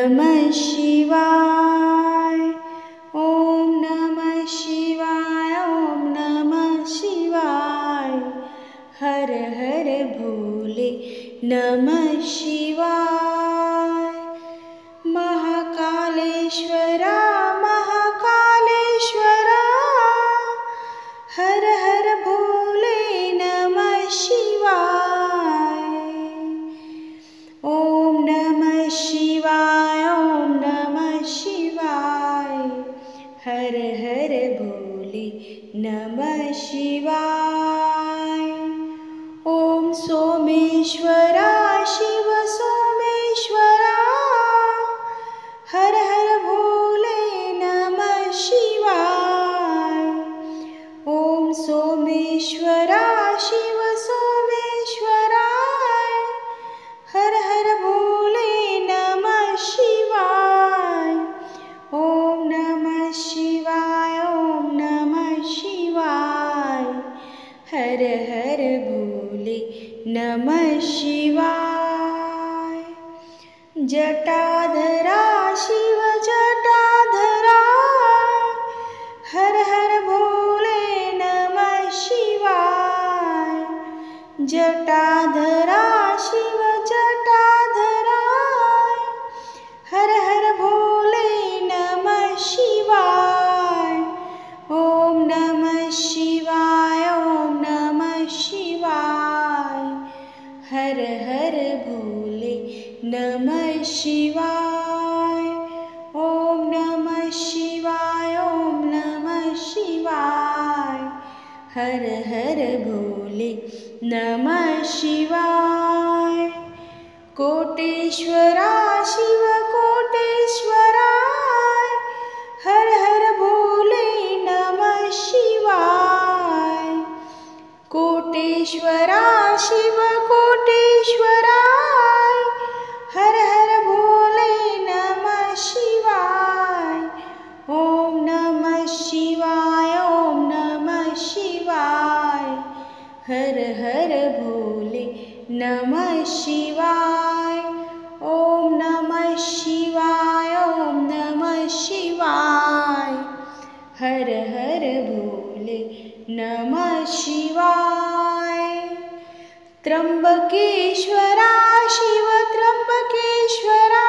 नमः शिवाय। ओम नमः शिवाय, ओम नमः शिवाय। हर हर भोले नमः शिवाय। महाकालेश्वरा महाकालेश्वरा, हर हर भोले नमः शिवाय। ओम नमः शिवाय, ओम नमः शिवाय। हर हर भोले नमः शिवाय। ओम सोमेश्वरा शिव सोमेश्वरा, हर हर भोले नमः शिवाय। ओम सोमेश्वरा शिव सोमेश्वरा, हर हर भोले नमः शिवाय। ओम नमः शिवाय, ओम नमः शिवाय। हर हर भोले नमः शिवाय। जटाधरा शिव जटाधरा, हर हर भोले नमः शिवाय। जटाधरा शिव जटाधरा, हर हर भोले नमः शिवाय। ओम नमः शिवाय, ओम नमः शिवाय। हर हर भोले नमः शिवाय। ओम नमः शिवाय, ओम नमः शिवाय। हर हर भोले नमः शिवाय। कोटेश्वरा शिव कोटेश्वरा, हर हर भोले नमः शिवाय। कोटेश्वरा शिव कोटेश्वरा, हर हर भोले नमः शिवाय। ओम नमः शिवाय, ओम नमः शिवाय। हर हर भोले नमः शिवाय। ओम नमः शिवाय, ओम नमः शिवाय। हर हर भोले नमः शिवाय। त्र्यंबकेश्वरा शिव त्र्यंबकेश्वरा,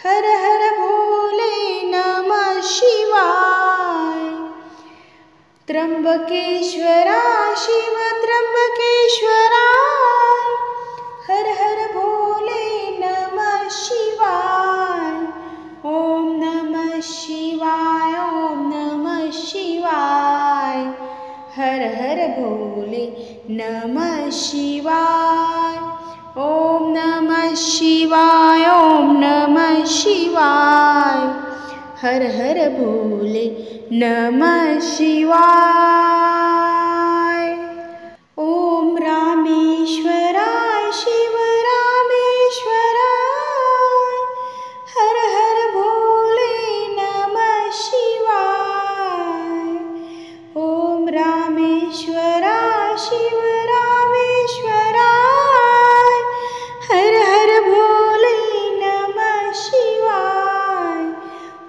हर हर भोले नमः शिवाय। त्र्यंबकेश्वरा शिव त्र्यंबकेश्वरा, हर हर भोले नमः शिवाय। ओम नमः शिवाय, ओम नमः शिवाय। हर हर भोले नमः शिवाय। ओम नमः शिवाय, ओम नमः शिवाय। हर हर भोले नमः शिवाय। ओम रामेश्वराय शिव रामेश्वराय, हर हर भोले नमः शिवाय। ओम रामेश्वरा शिव रामेश्वराय, हर हर भोले नमः शिवाय।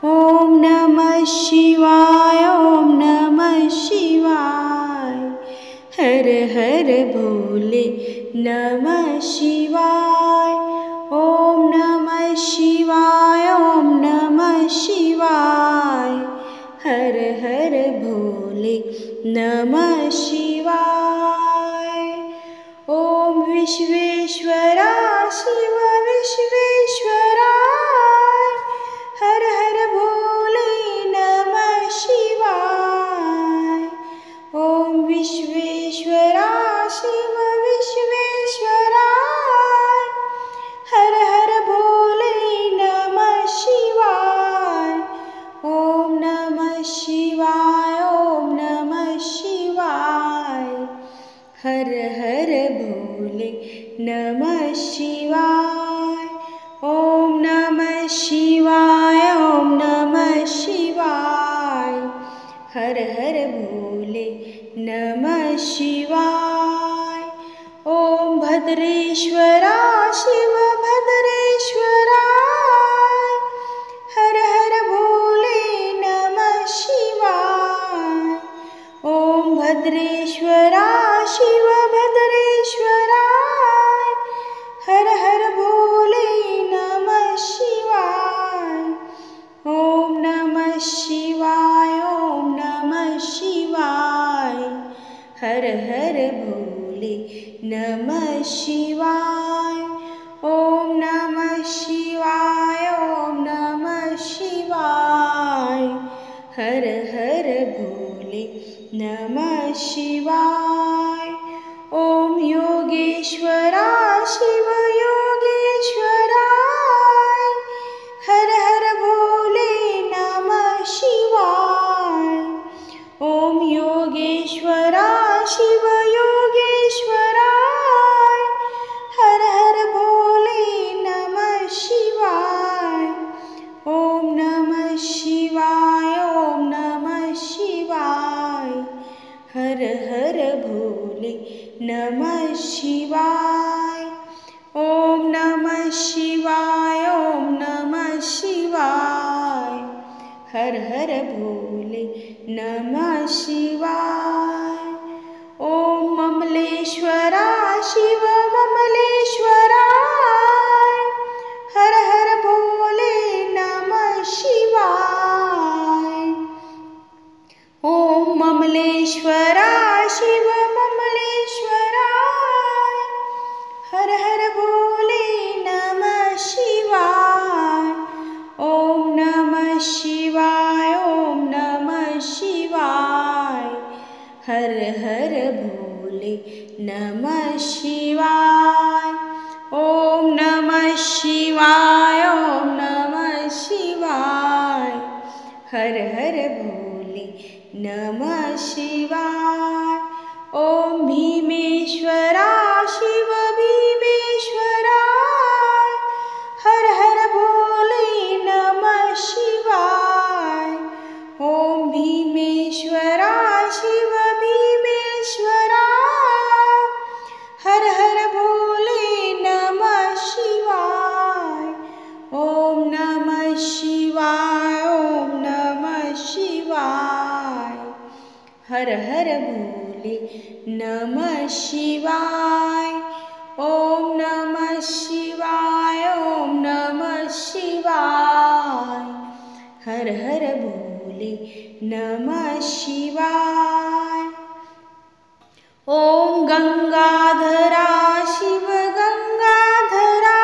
ओम नमः शिवाय, ओम नमः शिवाय। हर हर भोले नमः शिवाय। ओम नमः शिवाय, ओम नमः शिवाय। हर हर भोले नमः शिवाय। ओम विश्वेश्वरा शिव विश्वेश्वरा, हर हर भोले नमः शिवाय। ओम विश्वेश्वरा शिव विश्वेश्वरा, हर हर भोले नमः शिवाय। ओम नमः शिवाय, ओम नमः शिवाय। हर हर भोले नमः शिवाय। ओम नमः शिवाय, ओम नमः शिवाय। हर हर भोले नमः शिवाय। ओम भद्रेश्वरा शिव भद्रेश्वरा, भद्रेश्वरा शिव भद्रेश्वराय, हर हर भोले नमः शिवाय। ओम नमः शिवाय, ओम नमः शिवाय, हर हर भोले नमः शिवाय। ओम नमः शिवाय, ओम नमः शिवाय, हर हर भोले नमः शिवाय। ओम योगेश्वरा शिव योगेश्वराय, हर हर भोले नमः शिवाय। ओम योगेश्वरा शिव योगेश्वराय, हर हर भोले नमः शिवाय। ओम नमः शिवाय, ओम नमः शिवाय, हर हर भोले नमः शिवाय। ओम नमः शिवाय, ओम नमः शिवाय, हर हर भोले नमः शिवाय। ओम ममलेश्वरा शिव ममलेश्वराय, हर हर भोले नमः शिवाय। ओम ममलेश्वरा शिव ममलेश्वराय, हर हर भोले नमः शिवाय। ओम नमः शिवाय, ओम नमः शिवाय, हर हर भोले नमः शिवाय। ओम नमः शिवाय, ओम नमः शिवाय, हर हर भोले नमः शिवाय। ओम भीमेश्वरा शिव भीमेश्वराय, हर हर भोले नमः शिवाय। ओम भीमेश्वरा शिव भीमेश्वराय, हर हर भोले नमः शिवाय। ओम नमः शिवाय, ओम नमः शिवाय, हर हर भोले नमः शिवाय। ओम नमः शिवाय, ओम नमः शिवाय, हर हर भोले नमः शिवाय। ओम गंगाधरा शिव गंगाधरा,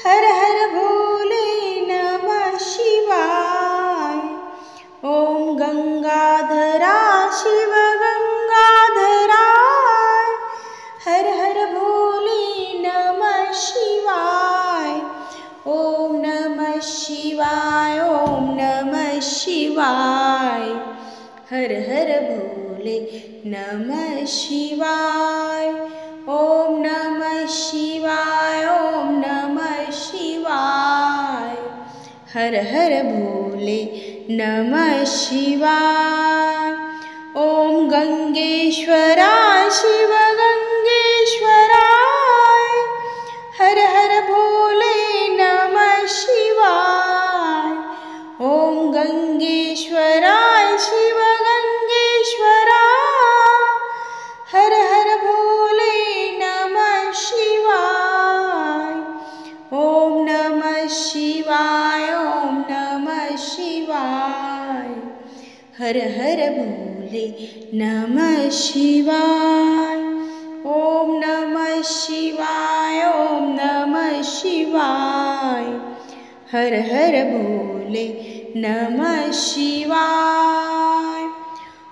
हर हर भोले नमः शिवाय। ओम गंगाधरा शिव गंगाधरा, हर हर भोले नमः शिवाय। ओम नमः शिवाय, ओम नमः शिवाय, हर हर भोले नमः शिवाय। ओम नमः शिवाय, ओम नमः शिवाय, हर हर भोले नमः शिवाय। ओम गंगेश्वरा शिव गंगेश्वराय, हर हर भोले नमः शिवाय। ओम गंगेश्वरा शिव गंगेश्वराय, हर हर भोले नमः शिवाय। ओम नमः शिवाय, ओम नमः शिवाय, हर हर भोले नमः शिवाय। ओम नमः शिवाय, ओम नमः शिवाय, हर हर भोले नमः शिवाय।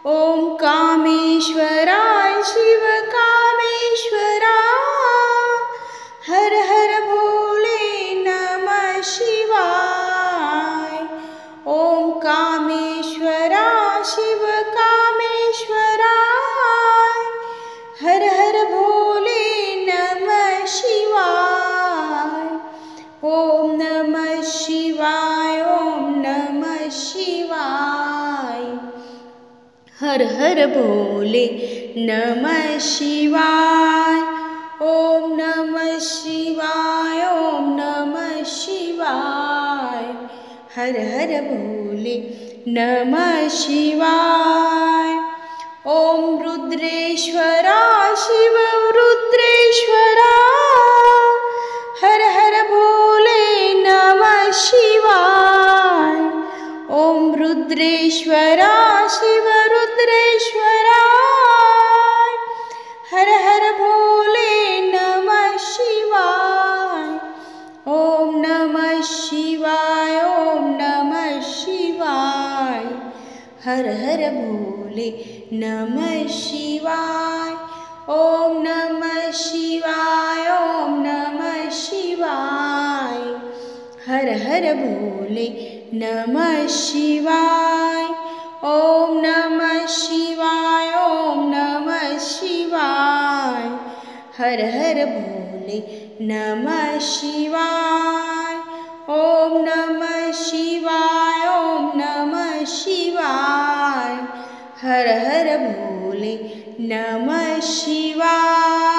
ओम कामेश्वराय शिव कामेश्वराय, हर हर भोले नमः शिवाय। ओम कामेश्वरा शिव कामेश्वराय, हर हर भोले नमः शिवाय। ओम नमः शिवाय, ओम नमः शिवाय, हर हर भोले नमः शिवाय। ओम नमः शिवाय, ओम नमः शिवाय, हर हर भोले नमः शिवाय। ॐ रुद्रेश्वरा शिव रुद्रेश्वरा हर हर भोले नमः शिवाय। ॐ रुद्रेश्वरा शिव रुद्रेश्वरा हर हर भोले नमः शिवाय। ॐ नमः शिवाय ॐ नमः शिवाय हर हर भोले नमः शिवाय। ॐ नमः शिवाय ॐ नमः शिवाय हर हर भोले नमः शिवाय। ॐ नमः शिवाय ॐ नमः शिवाय हर हर भोले नमः शिवाय। ॐ नमः शिवाय ॐ नमः शिवाय हर हर भोले नमः शिवाय।